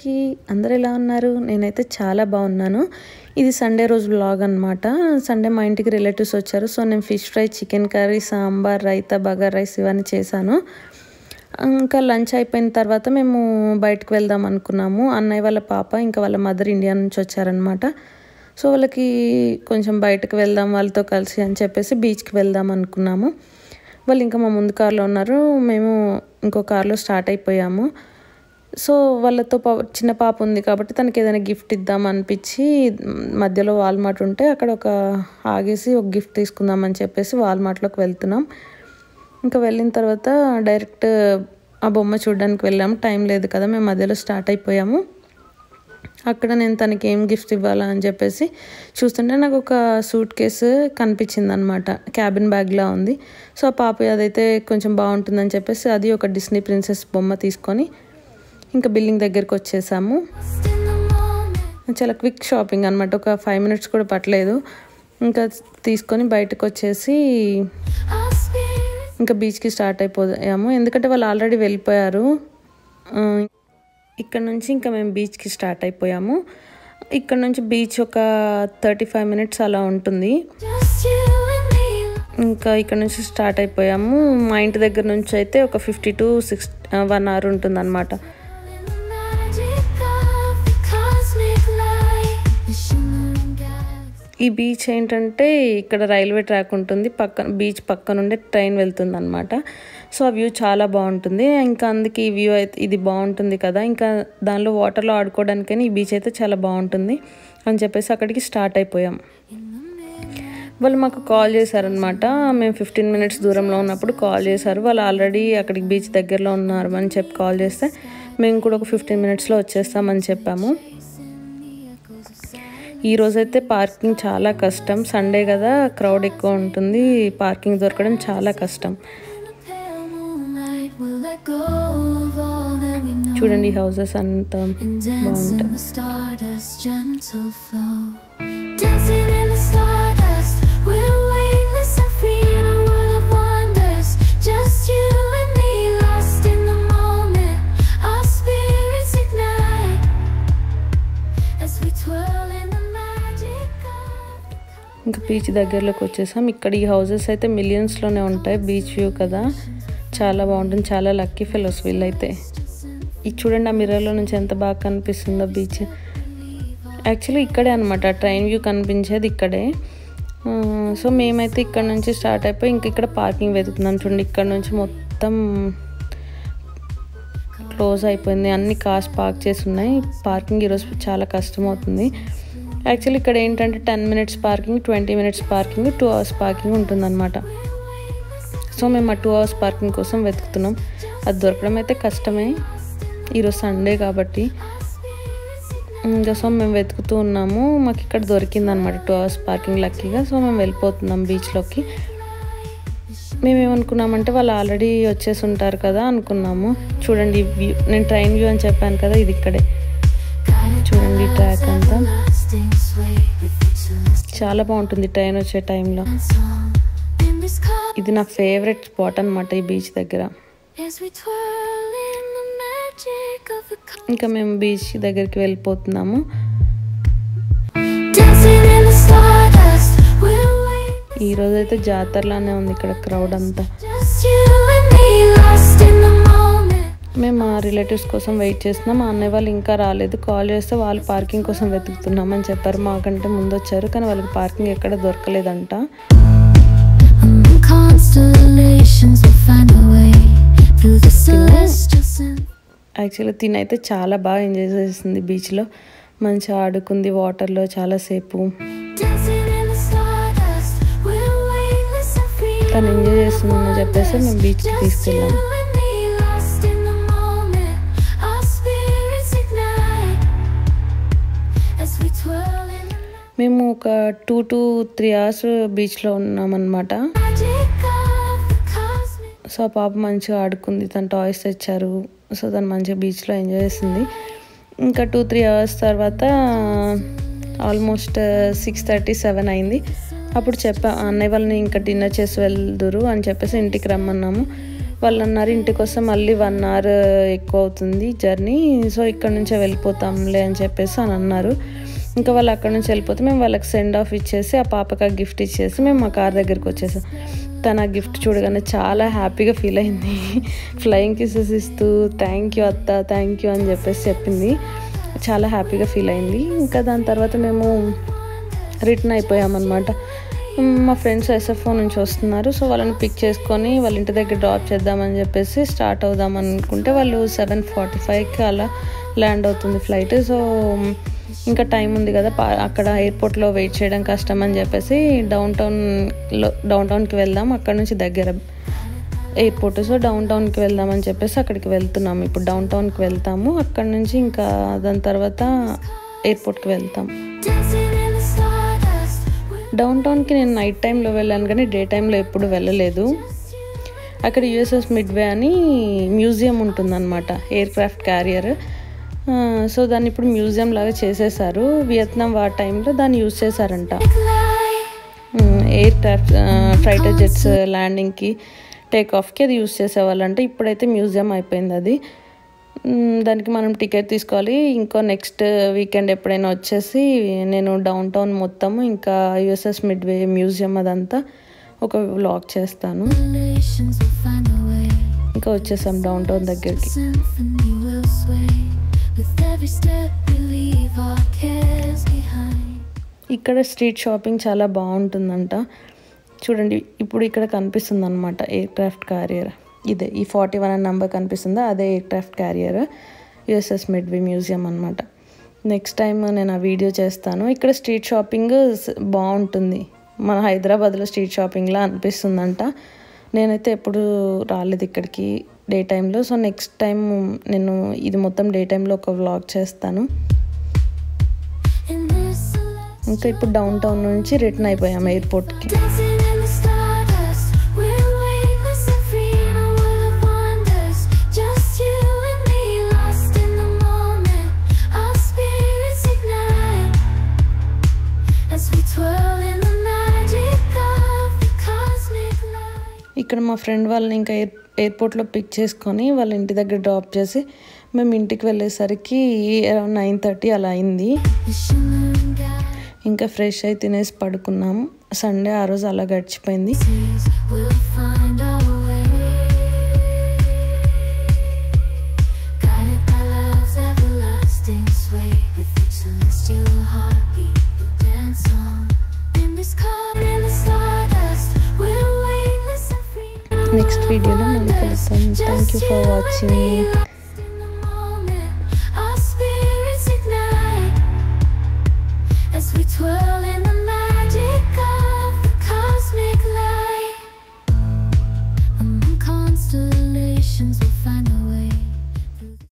అందరికీ. అందరూ ఎలా ఉన్నారు? నేనైతే చాలా బాగున్నాను. ఇది సండే రోజు వ్లాగ్ అనమాట. సండే మా ఇంటికి రిలేటివ్స్ వచ్చారు. సో నేను fish fry, chicken curry, sambar, raita, bagar rice ఇవన్నీ చేశాను. ఇంకా లంచ్ అయిపోయిన తర్వాత మేము బయటకు వెళ్దాం అనుకున్నాము. అన్నయ్య వాళ్ళ పాప ఇంకా వాళ్ళ మదర్ ఇండియా నుంచి వచ్చారనమాట. సో వాళ్ళకి కొంచెం బయటకు వెళ్దాం వాళ్ళతో కలిసి అని చెప్పేసి బీచ్కి వెళ్దాం అనుకున్నాము. వాళ్ళు ఇంకా మా ముందు కార్లో ఉన్నారు, మేము ఇంకో కార్లో స్టార్ట్ అయిపోయాము. సో వాళ్ళతో చిన్న పాప ఉంది కాబట్టి తనకి ఏదైనా గిఫ్ట్ ఇద్దాం అనిపించి మధ్యలో వాల్మార్ట్ ఉంటే అక్కడ ఆగేసి ఒక గిఫ్ట్ తీసుకుందామని చెప్పేసి వాల్మార్ట్లోకి వెళ్తున్నాం. ఇంకా వెళ్ళిన తర్వాత డైరెక్ట్ ఆ బొమ్మ చూడడానికి వెళ్ళాము. టైం లేదు కదా, మేము మధ్యలో స్టార్ట్ అయిపోయాము. అక్కడ నేను తనకి ఏం గిఫ్ట్ ఇవ్వాలా అని చెప్పేసి చూస్తుంటే నాకు ఒక సూట్ కేసు కనిపించింది అనమాట. క్యాబిన్ బ్యాగ్లా ఉంది. సో ఆ పాప అదైతే కొంచెం బాగుంటుందని చెప్పేసి అది ఒక డిస్నీ ప్రిన్సెస్ బొమ్మ తీసుకొని ఇంకా బిల్డింగ్ దగ్గరికి వచ్చేసాము. చాలా క్విక్ షాపింగ్ అనమాట, ఒక 5 minutes కూడా పట్టలేదు. ఇంకా తీసుకొని బయటకు వచ్చేసి ఇంకా బీచ్కి స్టార్ట్ అయిపోయాము. ఎందుకంటే వాళ్ళు ఆల్రెడీ వెళ్ళిపోయారు. ఇక్కడ నుంచి ఇంకా మేము బీచ్కి స్టార్ట్ అయిపోయాము. ఇక్కడ నుంచి బీచ్ ఒక 35 minutes అలా ఉంటుంది. ఇంకా ఇక్కడ నుంచి స్టార్ట్ అయిపోయాము. మా ఇంటి దగ్గర నుంచి అయితే ఒక 50 to 1 hour ఉంటుంది అనమాట. ఈ బీచ్ ఏంటంటే ఇక్కడ రైల్వే ట్రాక్ ఉంటుంది, బీచ్ పక్క నుండే ట్రైన్ వెళ్తుంది అనమాట. సో ఆ వ్యూ చాలా బాగుంటుంది. ఇంకా అందుకే ఈ వ్యూ అయితే ఇది బాగుంటుంది కదా, ఇంకా దానిలో వాటర్లో ఆడుకోవడానికని ఈ బీచ్ అయితే చాలా బాగుంటుంది అని చెప్పేసి అక్కడికి స్టార్ట్ అయిపోయాం. వాళ్ళు మాకు కాల్ చేశారనమాట. మేము 15 minutes దూరంలో ఉన్నప్పుడు కాల్ చేశారు. వాళ్ళు ఆల్రెడీ అక్కడికి బీచ్ దగ్గరలో ఉన్నారు అని చెప్పి కాల్ చేస్తే మేము కూడా ఒక 15 minutesలో వచ్చేస్తామని చెప్పాము. ఈరోజైతే పార్కింగ్ చాలా కష్టం, సండే కదా క్రౌడ్ ఎక్కువ ఉంటుంది, పార్కింగ్ దొరకడం చాలా కష్టం. చూడండి హౌసెస్ అంతా బాగుంటాయి. ఇంకా బీచ్ దగ్గరలోకి వచ్చేసాం. ఇక్కడ ఈ హౌసెస్ అయితే మిలియన్స్లోనే ఉంటాయి. బీచ్ వ్యూ కదా, చాలా బాగుంటుంది. చాలా లక్కీ ఫెలోస్ వీళ్ళైతే. ఇది చూడండి ఆ మిర్రర్లో నుంచి ఎంత బాగా కనిపిస్తుందో బీచ్. యాక్చువల్లీ ఇక్కడే అనమాట ట్రైన్ వ్యూ కనిపించేది ఇక్కడే. సో మేమైతే ఇక్కడ నుంచి స్టార్ట్ అయిపోయి ఇంక ఇక్కడ పార్కింగ్ వెతుకుతున్నాం. చూడండి ఇక్కడ నుంచి మొత్తం క్లోజ్ అయిపోయింది, అన్ని కార్స్ పార్క్ చేసి ఉన్నాయి. పార్కింగ్ ఈరోజు చాలా కష్టం అవుతుంది. యాక్చువల్లీ ఇక్కడ ఏంటంటే 10 minutes parking, 20 minutes parking, 2 hours parking ఉంటుందన్నమాట. సో మేము ఆ 2 hours పార్కింగ్ కోసం వెతుకుతున్నాం. అది దొరకడం అయితే కష్టమే, ఈరోజు సండే కాబట్టి. ఇంకా సో మేము వెతుకుతూ ఉన్నాము. మాకు ఇక్కడ దొరికిందనమాట 2 hours పార్కింగ్ లక్కీగా. సో మేము వెళ్ళిపోతున్నాం బీచ్లోకి. మేమేమనుకున్నామంటే వాళ్ళు ఆల్రెడీ వచ్చేసి ఉంటారు కదా అనుకున్నాము. చూడండి వ్యూ, నేను ట్రైన్ వ్యూ అని చెప్పాను కదా, ఇది ఇక్కడే. చూడండి ట్రాక్ అంతా చాలా బాగుంటుంది ట్రైన్ వచ్చే టైంలో. ఇది నా ఫేవరెట్ స్పాట్ అనమాట ఈ బీచ్ దగ్గర. ఇంకా మేము బీచ్ దగ్గరికి వెళ్ళిపోతున్నాము. ఈరోజైతే జాతరలానే ఉంది ఇక్కడ క్రౌడ్ అంతా. మేము మా రిలేటివ్స్ కోసం వెయిట్ చేస్తున్నాం. మా అన్నయ్య వాళ్ళు ఇంకా రాలేదు. కాల్ చేస్తే వాళ్ళు పార్కింగ్ కోసం వెతుకుతున్నామని చెప్పారు. మాకంటే ముందు వచ్చారు కానీ వాళ్ళకి పార్కింగ్ ఎక్కడ దొరకలేదంట. యాక్చువల్లీ తినైతే చాలా బాగా ఎంజాయ్ చేసింది బీచ్లో. మంచిగా ఆడుకుంది వాటర్లో చాలాసేపు. తను ఎంజాయ్ చేస్తుందని చెప్పేసి మేము బీచ్కి తీసుకెళ్ళాము. మేము ఒక 2 to 3 hours బీచ్లో ఉన్నామన్నమాట. సో ఆ పాప మంచిగా ఆడుకుంది, తను టాయ్స్ తెచ్చారు. సో తను మంచిగా బీచ్లో ఎంజాయ్ చేసింది. ఇంకా 2-3 hours తర్వాత ఆల్మోస్ట్ 6:30-7 అయింది. అప్పుడు అన్నయ్య వాళ్ళని ఇంకా డిన్నర్ చేసి వెళ్దురు అని చెప్పేసి ఇంటికి రమ్మన్నాము. వాళ్ళు అన్నారు ఇంటికి వస్తే మళ్ళీ 1 hour ఎక్కువ అవుతుంది జర్నీ, సో ఇక్కడ నుంచే వెళ్ళిపోతాంలే అని చెప్పేసి అని అన్నారు. ఇంకా వాళ్ళు అక్కడ నుంచి వెళ్ళిపోతే మేము వాళ్ళకి సెండ్ ఆఫ్ ఇచ్చేసి ఆ పాపకి ఆ గిఫ్ట్ ఇచ్చేసి మేము మా కార్ దగ్గరికి వచ్చేసాం. తను ఆ గిఫ్ట్ చూడగానే చాలా హ్యాపీగా ఫీల్ అయింది. ఫ్లయింగ్ కిసెస్ ఇస్తూ థ్యాంక్ యూ అత్త, థ్యాంక్ యూ అని చెప్పేసి చెప్పింది. చాలా హ్యాపీగా ఫీల్ అయింది. ఇంకా దాని తర్వాత మేము రిటర్న్ అయిపోయామన్నమాట. మా ఫ్రెండ్స్ ఎస్ఎఫ్ఓ నుంచి వస్తున్నారు, సో వాళ్ళని పిక్ చేసుకొని వాళ్ళ ఇంటి దగ్గర డ్రాప్ చేద్దామని చెప్పేసి స్టార్ట్ అవుదాం అనుకుంటే వాళ్ళు 7:45కి అలా ల్యాండ్ అవుతుంది ఫ్లైట్. సో ఇంకా టైం ఉంది కదా, అక్కడ ఎయిర్పోర్ట్లో వెయిట్ చేయడం కష్టం అని చెప్పేసి డౌన్ టౌన్కి వెళ్దాం, అక్కడ నుంచి దగ్గర ఎయిర్పోర్ట్. సో డౌన్ టౌన్కి వెళ్దామని చెప్పేసి అక్కడికి వెళ్తున్నాము. ఇప్పుడు డౌన్ టౌన్కి వెళ్తాము, అక్కడ నుంచి ఇంకా దాని తర్వాత ఎయిర్పోర్ట్కి వెళ్తాం. డౌన్ టౌన్కి నేను నైట్ టైంలో వెళ్ళాను కానీ డే టైంలో ఎప్పుడు వెళ్ళలేదు. అక్కడ యుఎస్ఎస్ మిడ్వే అని మ్యూజియం ఉంటుందన్నమాట, ఎయిర్ క్రాఫ్ట్ క్యారియర్. సో దాన్ని ఇప్పుడు మ్యూజియం లాగా చేసేసారు. వియత్నాం వార్ టైంలో దాన్ని యూజ్ చేశారంట, ఎయిర్ క్రాఫ్ట్ ఫైటర్ జెట్స్ ల్యాండింగ్కి టేక్ ఆఫ్కి అది యూజ్ చేసేవాళ్ళంట. ఇప్పుడైతే మ్యూజియం అయిపోయింది అది. దానికి మనం టికెట్ తీసుకోవాలి. ఇంకో నెక్స్ట్ వీకెండ్ ఎప్పుడైనా వచ్చేసి నేను డౌన్ టౌన్ మొత్తము ఇంకా యుఎస్ఎస్ మిడ్వే మ్యూజియం అదంతా ఒక వ్లాగ్ చేస్తాను. ఇంకా వచ్చేసాం డౌన్ టౌన్ దగ్గరికి. ఇక్కడ స్ట్రీట్ షాపింగ్ చాలా బాగుంటుందంట. చూడండి ఇప్పుడు ఇక్కడ కనిపిస్తుంది అనమాట ఎయిర్ క్రాఫ్ట్ క్యారియర్. ఇదే ఈ 41 అనే నెంబర్ కనిపిస్తుందా, అదే air craft carrier USS midway museum అనమాట. నెక్స్ట్ టైం నేను ఆ వీడియో చేస్తాను. ఇక్కడ స్ట్రీట్ షాపింగ్ బాగుంటుంది, మన హైదరాబాద్లో స్ట్రీట్ షాపింగ్లా అనిపిస్తుందంట. నేనైతే ఎప్పుడు రాలేదు ఇక్కడికి డే టైంలో. సో నెక్స్ట్ టైం నేను ఇది మొత్తం డే టైంలో ఒక వ్లాగ్ చేస్తాను. ఇంకా ఇప్పుడు డౌన్ టౌన్ నుంచి రిటర్న్ అయిపోయాము ఎయిర్పోర్ట్కి. ఇక్కడ మా ఫ్రెండ్ వాళ్ళని ఇంకా ఎయిర్పోర్ట్లో పిక్ చేసుకొని వాళ్ళ ఇంటి దగ్గర డ్రాప్ చేసి మేము ఇంటికి వెళ్ళేసరికి అరౌండ్ 9:30 అలా అయింది. ఇంకా ఫ్రెష్ అయి తినేసి పడుకున్నాము. సండే ఆ రోజు అలా గడిచిపోయింది. నెక్స్ట్ వీడియోలో మళ్ళీ కలుస్తాం. Thank you for watching. Twirl in the magic of the cosmic light. Among constellations we'll find a way.